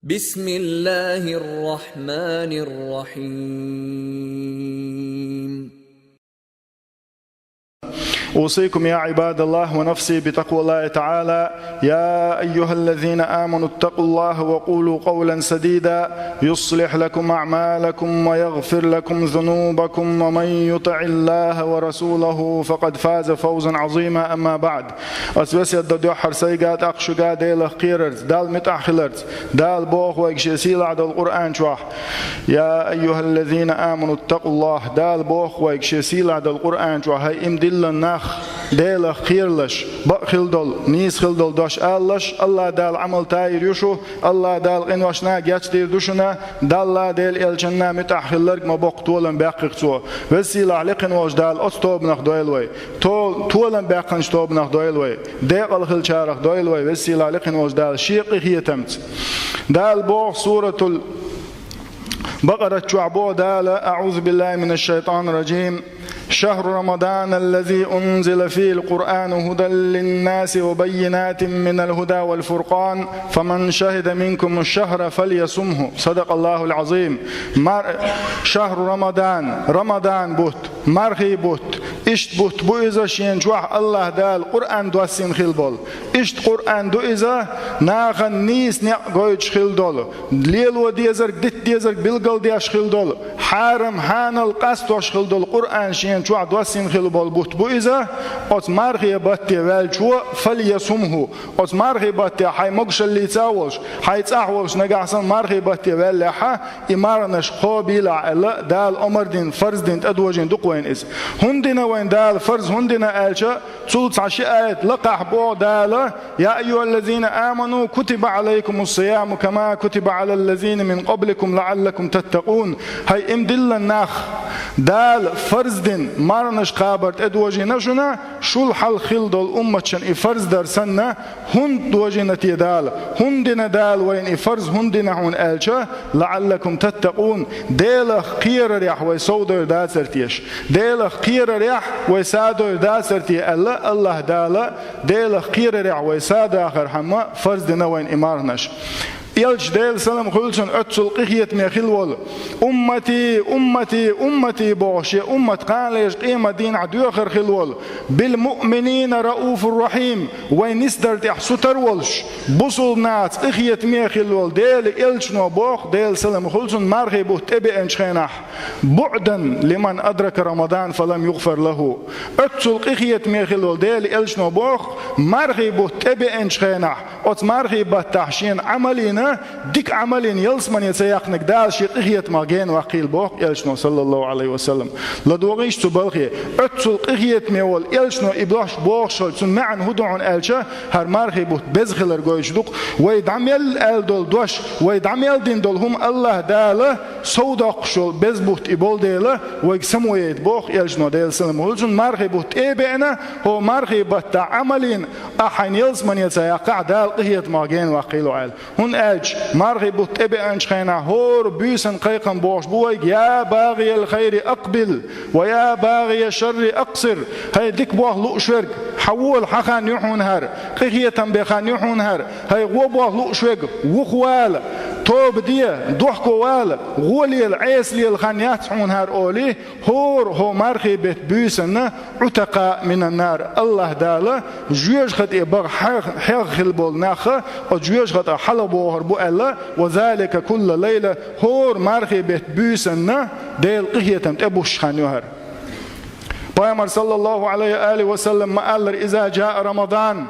بسم الله الرحمن الرحيم. أوصيكم يا عباد الله ونفسي بتقوى الله تعالى. يا أيها الذين آمنوا اتقوا الله وقولوا قولا سديدا يصلح لكم أعمالكم ويغفر لكم ذنوبكم ومن يطع الله ورسوله فقد فاز فوزا عظيما. أما بعد أسوسي الدنيا حرسيقات أقشقا ديل خيرز دال متأخلرز دال بوخ ويكشيسيل عد القرآن چوح. يا أيها الذين آمنوا اتقوا الله دال بوخ ويكشيسيل عد القرآن چوح. هاي امدل الناخ ديل خيرلش بخلدل نيس خلدل دوش آلش الله دال عمل تاير يشو الله دال قنوشنا جاتشتير دوشنا دال ديل الجنة متأخلرق ما بقتولن باقيقتو وسيل عليقن وش دال أستوب نخ دويلوي تولن باقنش توب نخ دويلوي ديق الخل شارخ دويلوي وسيل عليقن وش دال شيقي هي تمت دال بوخ سورة البقرة شعبو دال أعوذ بالله من الشيطان الرجيم. شهر رمضان الذي أنزل فيه القرآن هدى للناس وبينات من الهدى والفرقان فمن شهد منكم الشهر فليصمه. صدق الله العظيم. شهر رمضان بوت مرخي بوت اشت بوت بو إذا شين جوح الله دال قرآن دوسين خلبول اشت قرآن دو إذا ناخن نيس نقويش خلدول ليل وديزرق دت ديزرق بلغل ديش خلدول حارم حانل قصدوش خلدول قرآن شين جوح دوسين خلبول بوت بو إذا أت مرخي باتي والجو فليصمه أت مرخي باتي حي مقش اللي تاولش حي تاولش نقعسن مرخي باتي واللحا إمارنش قابيلة دال أمر دين فرز دين أدوجين دقوين إز هندنا وين دال فرز هندنا ألشا تلت عشي آيات لقح بو دال يا أيها الذين آمنوا كتب عليكم الصيام كما كتب على الذين من قبلكم لعلكم تتقون. هاي امدل الناخ دال فرز دين مارنش قابرت أدوجين نشنا شل حل خلدل أمتشن إفرز درسنا هند دوجينتي دال هندنا دال وين إفرز هندنا هون ألشا لعلكم تتقون. ديل خير ريح ويسودر داسرتيش ديل خير ريح ويسادر داسرتي الله دال ديل خير ريح ويساد آخر حما فرز دنا وين إمارنش يلج ديل سلام خلصن أتصل قيت ميخلول أمتي أمتي أمتي بوشي أمة قاليش قيمة دين عدوخر خلول بالمؤمنين رؤوف الرحيم وين نسدرت إحسوتر ولش بصل ناس قيت ميخلول ديل يلج نوبوخ ديل سلام خلصن مرخي بوت أبي أنشخينح بعدا لمن أدرك رمضان فلم يغفر له أتصل قيت ميخلول ديل يلج نوبوخ مرخي بوت أبي أنشخينح أت مرخي بتحشين عملينا ديك عملين يلسمن يتسيقنك دال شيقيت ماجين وقيل بوق يلشنو صلى الله عليه وسلم لدوغيش تبالخي اتسل قيت ميول يلشنو إبلاش بوخشل تن معن هدوعن ألشا هر مرخي بوت بزخلر قويش دوق ويدعميل أل دول دوش ويدعميل دين دول هم الله داله سوداقشل بزبوت إبول ديله ويقسمويت بوق يلشنو ديل سلم هلشن مرخي بوت إبعنا هو مرخي بتا عملين أحين يلسمن يتسيقع دال قيت ماجين وقيل وعال هن مرغي بوت أبي أنشخينا هور بيسن قيقن بوش بويق يا باغي الخير أقبل ويا باغي الشر أقصر. هاي ديك بوه لؤشورق حول حخان يحون هر قيقية بخان يحون هر هاي غوبوه لؤشورق وخوال توب ديه دوحكو وال غولي العيس لي الخانيات حون هر أولي هور هو مرغي بيت بيسن عتقاء من النار. الله داله جيوش خد إباغ حيغ خلبول ناخه وجيوش خد حلبو هربو ألا وذلك كل ليلة هور مرخي بيت بيسن ديل قهيتم تبوش خانيوهر. بيامر صلى الله عليه وآله وسلم ما قال إذا جاء رمضان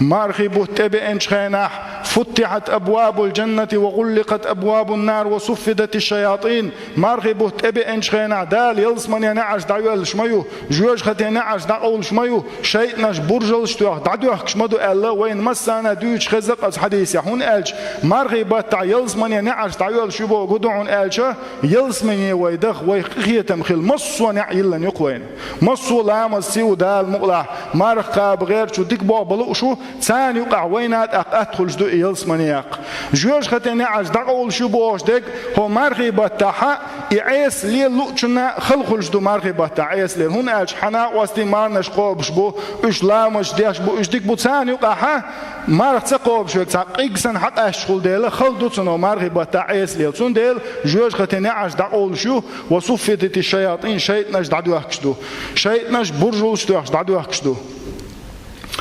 مرخي بوت أبي أنشخيناح فتحت أبواب الجنة وغلقت أبواب النار وصفدت الشياطين. مرخي بوت أبي أنشخيناح دال يلسمن ينعش دعوال شميو جوج خت ينعش دعول شميو شيطنش برجل شتوح دعوه كشمدو ألا وين مسانا دوش خزق از حديث يحون ألش مرخي بتع يلسمن ينعش دعوال شبو قدعون ألشا يلسمن يويدخ ويخيتم خل مصو نعيلن يقوين مصو لام السيو دال مقلع مرخ قاب غير شو ديك بو بلو شو ثاني يقع وينات أدخل جدو يلسمن ياق جوج خت ينعش دعول شبوش ديك هو مرخي بتعها يعيس ليل لوچنا خلخلش دو مرغبات عيس ليل هون ألش حنا واستي مارنش قوبش بو إش لامش ديش بو إش ديك بوتسان يقاها مارت قوبش وقت إجسن حق أشغل ديل خل دوتسنو مرغبات عيس ليل سون ديل جوج ختني عش دعول شو وصفت الشياطين شيطنش دعدو أخشدو شيطنش برجوش دعدو أخشدو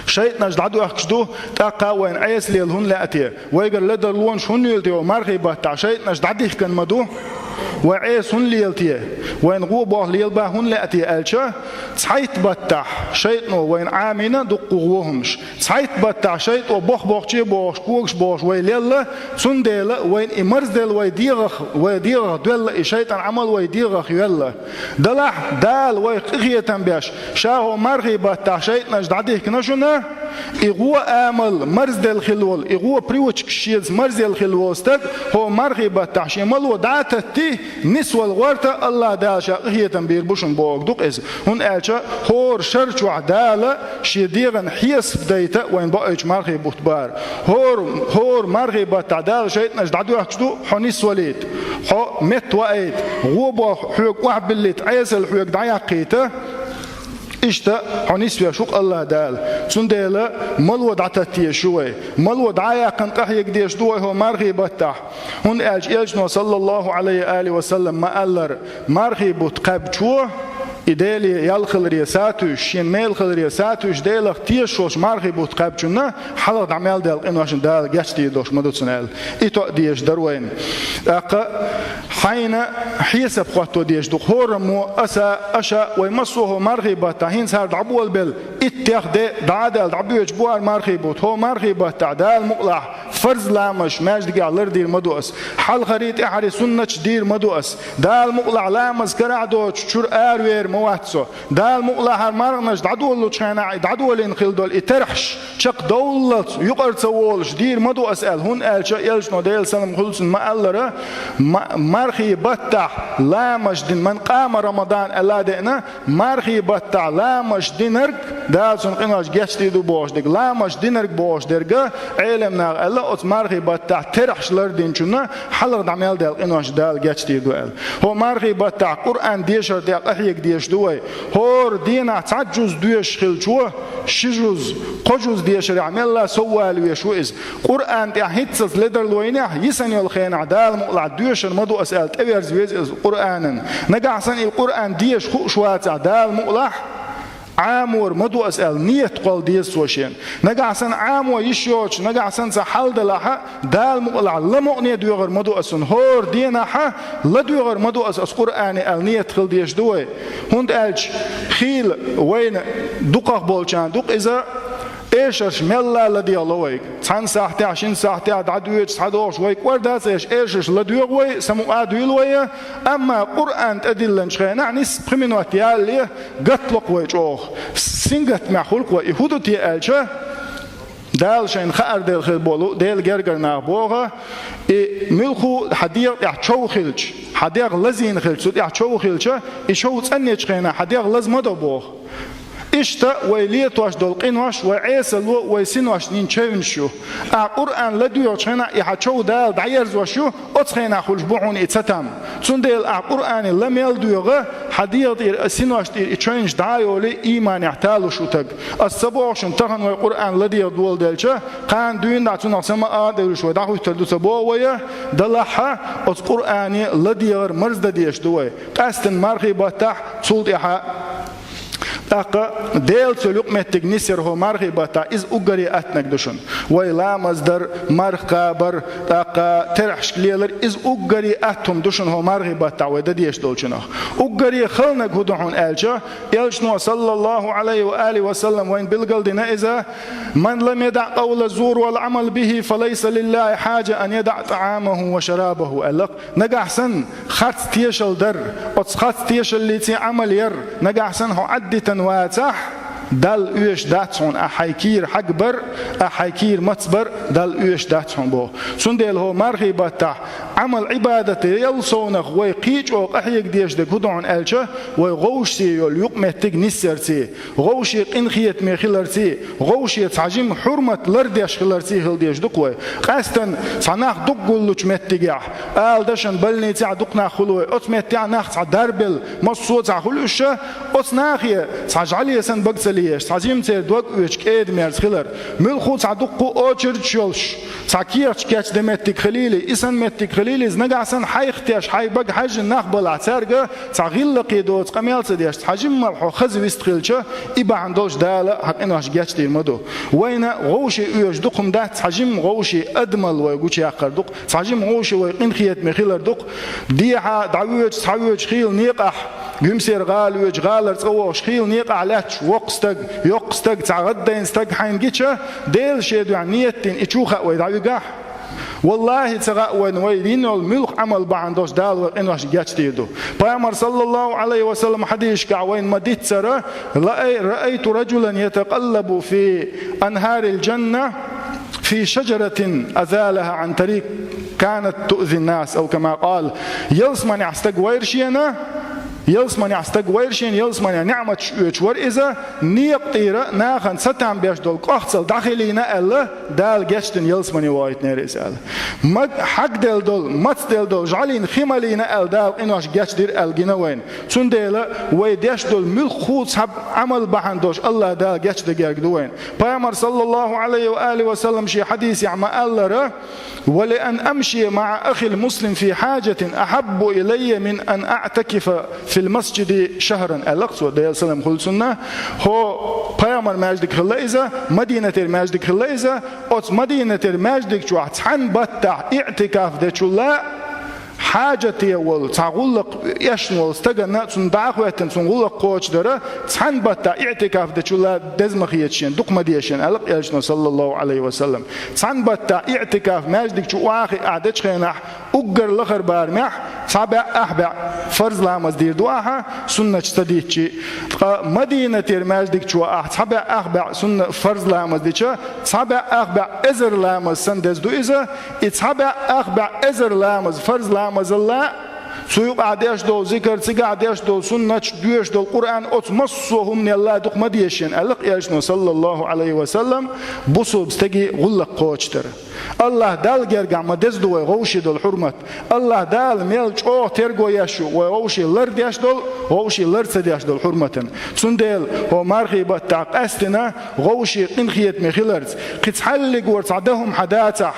شيطنش دعدو أخشدو تاقا وين عيس ليل هون لأتيه ويقر لدر لون شون يلتيو مرغبات شيطنش دعديك كان مدو وعيس هون ليلتيه وين غوبه ليلبا هون لأتيه ألشة تصحيت بتاح شيطنو وين عامينة دقوهمش تصحيت بتاح شيطو بوخ شي بوخ كوكش بوخ ويليلا سنديلا وين إمرز ديل ويديغ دول الشيطان عمل ويديغ يلا دلح دال ويقغية تنبيش شاهو مرغي بتاح شيطنش دعديه كنشونا إغوى آمل مرز ديل خلول إغوى بريوش كشيز مرز ديل خلول استد هو مرغي بتاح شمال ودعتتي نسوى الغورتا الله دالشا هي تنبير بوشن بوغ دوق إز هون ألشا هور شرش وعدالة شديغن حيس بدايتا وين بقيش مرغي بوتبار هور مرغي بتعدال شيطنش دعدو يحكشدو حنيس وليد حو مت وقيت غوبا حيوك واحد بالليت عيس الحيوك دعيقيتا إشتا حنيس فيها شوق الله دال سنديلا ملود عتاتيه شوي ملود عايقن قحيك ديش دوي هو مرغي بتاح هون إلجنو صلى الله عليه آله وسلم ما قالر مرغي بتقب شوه إدالي يالخل رياساتوش شين ميلخل رياساتوش ديلخ تيشوش مرغي بتقبشنا حلق عمال ديل إنه عشان دال جشتي دوش مدوتسنال إتو ديش دروين أقا حين حيسب خواتو ديش دو خورمو أشا ويمسوه مرغي بتاهين سار دعبول بل إتيخ دي دعادل دعبو يجبوار مرغي بوت هو مرغي بتعدال مقلع فرز لامش ماجد قال دير مدوس حل خريط إحري سنة دير مدوس دال مقلع لامز كرعدو شور آروير مواتسو دال مقلع هرمارنش دعدول لو تشانا دعدول إنخيل دول إترحش شق دولت يقر تسوولش دير مدوس قال هون قال شا يلجنو ديل سلم خلصن ما قال مرغي بتاح لامش دين من قام رمضان ألا دينا مرغي بتاح لامش دينرك دال سنقناش جشتي دو بوش ديك لامش دينرك بوش ديرجا علمنا ألا أت مرغي بتاع ترحش لردين شنا حلق دعمل دال إنوش دال جشتي دوال هو مرغي بتاع قرآن ديشر دال أحيك ديش دوي هور دينا تعجز ديش خل شو شجوز قجوز ديشر عمل الله سوال ويشو إز قرآن تحيتس لدر لوينه يسني الخين دال مقلع ديشر مدو أسأل تبيرز ويز قرآن نجع سن القرآن ديش خوشوات دال مقلع عامور مدو أسأل نية قل ديس وشين نجع سن عام ويشوش نجع سن سحل دلها دال مقلع لمقنية دوغر مدو أسن هور دينا ح لدوغر مدو أس قرآن النية قل ديش دوي هند ألج خيل وين دقة بولشان دق إذا إيشش ملا لدي الله تان ساعتي عشرين ساعتي عدوية صدوش ويك ورداس إيشش لدي وي سمو عدويل وي أما قرآن تدلن شخينا نس برمين واتيال ليه قتلق ويجوخ سنجت معخلق ويهودو تيالشه دال شين خار دل خل بولو دل جرجر نابوغا ملخو حديق يحشو خلش حديق لزين خلش يحشو خلش يشو تسني شخينا حديق لازم دبوغ إشتا ويليت واش دولقين واش وعيس الو ويسين واش نينشون شو القرآن لدو يشنا يحشو دال دعيرز وشو أتخينا خلش بوعون إتسام تندل القرآن لم يلدو يغا حديق سين واش يتشينج دايولي إيمان يحتالو شو تج السبوع شن تغن والقرآن لدي يدول دلشة كان دوين دعتنا سما آدل شو دعوه تلدو سبوع ويا دلها القرآن لدي يغر مرز ديش دوي قاستن مرغي بتاح تولدها أقا ديل سلوك متك نسر هو مرغي بتا إز أجري أتنك دشون ويلا مصدر مرغ قابر أقا ترحش ليلر إز أجري أتهم دشون هو مرغي بتا ودديش دولشنا أجري خلنا جودهون ألجا يلجنو صلى الله عليه وآله وسلم وين بالقلدنا إذا من لم يدع قول الزور والعمل به فليس لله حاجة أن يدع طعامه وشرابه ألق نجح سن خط تيشل در خط تيشل اللي تي عمل ير نجح سن هو عدة واتح دل اوش داتون احيكير حقبر احيكير متصبر دل اوش داتون بو سندل هو مرغي بتا عمل عبادة يلصونخ ويقيج وقحيك ديش دك هدعون ألشة ويغوشي يقمتك نسرتي غوشي قنخيت ميخلرتي غوشي تعجم حرمة لرديش خلرتي هل ديش دقوي قاستن صناخ دقلوش متقع آل دشن بلني تاع دقنا خلوي أتمتع ناخ دربل مصوت خلوش أصناخيه تعجعلي سن بقتليش تعجم تير دوق ويش كيد ميرز خلر ملخو تعدقو أوتشرتشولش تعكيرش كاتش دمتك خليلي إسن متك خليلي زنقعسن حيختيش حيبق حاج النخبل عتارقة تعغلق يدو تقميال تديش تعجم ملحو خز ويستخلش إبا عندوش دالة حق إنو هش جاتش دير مدو وين غوشي ويش دقم ده تعجم غوشي أدمل ويقوشي آخر دق تعجم غوشي ويقنخيت مخيلر دق ديحا دعويج تعويج خيل نيقح يمسير غال ويج غالر تقوش خيل نيقع لاتش وقستق يقستق تعغدين استق حين جيتشا ديل شيدو عن نيتين اتشوخا ويدعوقاح والله تغا وين الملك عمل بعندوش دال وإنوش جاتيدو بيامر صلى الله عليه وسلم حديث كع وين مديت سرة رأيت رجلا يتقلب في أنهار الجنة في شجرة أزالها عن طريق كانت تؤذي الناس أو كما قال يلسمن يستقويرشينا يلسمن يستقويرشين يلسمن نعمة شور إذا نيقطيرة ناخن ستام بيش دول قحصل داخلينا ألا دال جشتن يلسمن يوايت نيريس ألا مد حق دل دول مت دل دول جعلين خمالينا أل دال إنوش جشت دير ألجنا وين تون ديلا ويدش دول ملك خود سب عمل بحندوش الله دال جشت دقيق دوين بيامر صلى الله عليه وآله وسلم شي حديث يعمى ألا ولأن أمشي مع أخي المسلم في حاجة أحب إلي من أن أعتكف في المسجد شهرا ألقص ودي سلام خلصنا هو بيامر ماجدك خلائزة مدينة الماجدك خلائزة أو مدينة الماجدك شو عتحن بتع اعتكاف ده شو لا حاجتي أول تعلق يشمل استجنا تندعوه تنغلق قوش درة تنبت اعتكاف دشولا دزمخيتشين دق مديشين ألق يجنا صلى الله عليه وسلم تنبت اعتكاف ماجدك شو آخر عادش خينح أجر لخر بارمح صابع أحبع فرض لامز دير دواها سنة تديتشي مدينة ماجدك شو صابع أحبع سنة فرض لامز ديتشا صابع أحبع إزر لامز سندز دو إذا صابع أحبع إزر لامز فرض لامز الله سوق عديش دول ذكر سيق عديش دول سنة ديش دول قرآن أتمسوهم من الله دق مديشين ألق يجنو صلى الله عليه وسلم بصوب استجي غلق قوشتر الله دال جرجع مدز دول غوشي دول حرمت الله دال ميل أو ترجو يشو وغوشي لرد يش دول غوشي لرد سديش دول حرمتن سندل هو مرخي بتعق أستنا غوشي قنخيت مخلرز قد حلق ورصعدهم حداته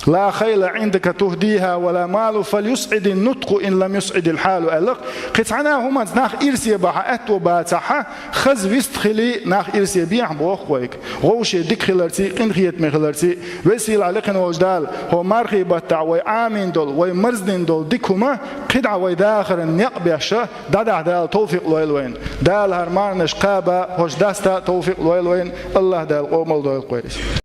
لا خيل عندك تهديها ولا مال فليسعد النطق إن لم يسعد الحال ألق قطعنا هما ناخ إرسي بها أتو باتحا خز ويستخلي ناخ إرسي بيح بوخويك غوشي ديك خلرتي قنخيت مخلرتي ويسيل عليقن وجدال هو مرخي بتاع ويعامين دول ويمرزدين دول ديكهما قدع ويداخر نقبيشة دادع دال توفيق لويلوين دال هرمان نشقابة هوش داستا توفيق لويلوين الله دال قومل دول قويس